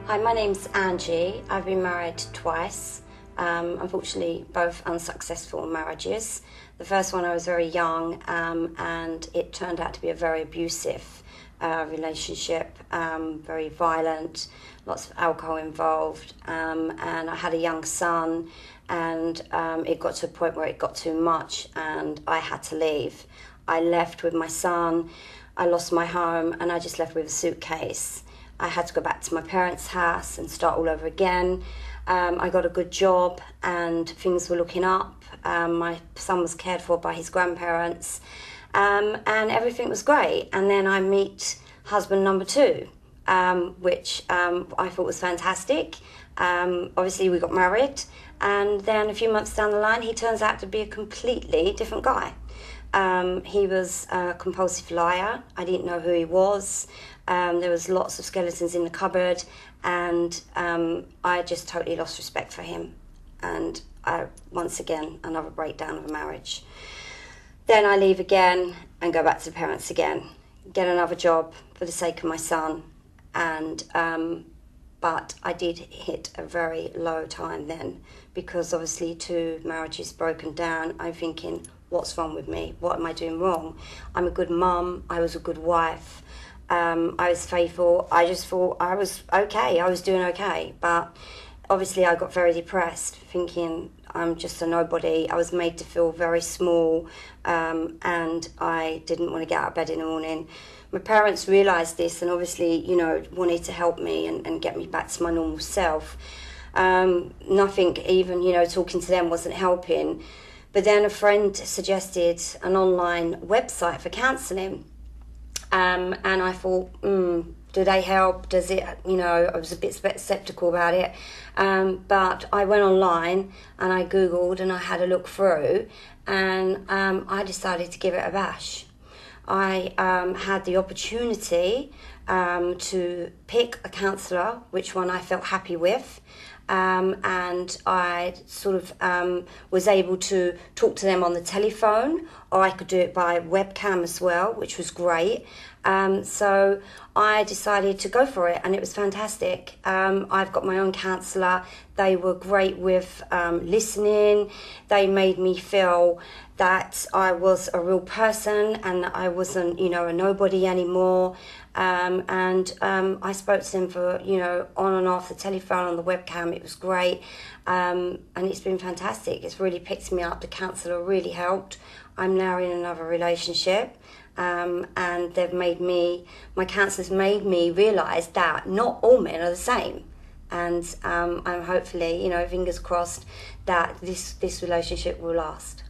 Hi, my name's Angie. I've been married twice. Unfortunately, both unsuccessful marriages. The first one I was very young, and it turned out to be a very abusive relationship, very violent, lots of alcohol involved, and I had a young son, and it got to a point where it got too much and I had to leave. I left with my son, I lost my home, and I just left with a suitcase. I had to go back to my parents' house and start all over again. I got a good job and things were looking up. My son was cared for by his grandparents, and everything was great. And then I meet husband number two, which I thought was fantastic. Obviously, we got married, and then a few months down the line, he turns out to be a completely different guy. He was a compulsive liar. I didn't know who he was. There was lots of skeletons in the cupboard, and I just totally lost respect for him. And once again, another breakdown of a marriage. Then I leave again and go back to the parents again, get another job for the sake of my son. And but I did hit a very low time then, because obviously two marriages broken down. I'm thinking, what's wrong with me? What am I doing wrong? I'm a good mum. I was a good wife. I was faithful. I just thought I was okay. I was doing okay. But obviously I got very depressed, thinking I'm just a nobody. I was made to feel very small, and I didn't want to get out of bed in the morning. My parents realised this and obviously, wanted to help me and get me back to my normal self. Nothing even, talking to them wasn't helping. But then a friend suggested an online website for counselling. And I thought, do they help? Does it, I was a bit sceptical about it. But I went online and I Googled and I had a look through, and I decided to give it a bash. I had the opportunity to pick a counsellor, which one I felt happy with. And I sort of was able to talk to them on the telephone, or I could do it by webcam as well, which was great. So I decided to go for it, and it was fantastic. I've got my own counsellor. They were great with listening. They made me feel that I was a real person and I wasn't, a nobody anymore. And I spoke to them for, on and off the telephone, on the webcam. It was great. And it's been fantastic. It's really picked me up. The counsellor really helped. I'm now in another relationship. And they've made my counsellors made me realise that not all men are the same. And I'm hopefully, fingers crossed, that this relationship will last.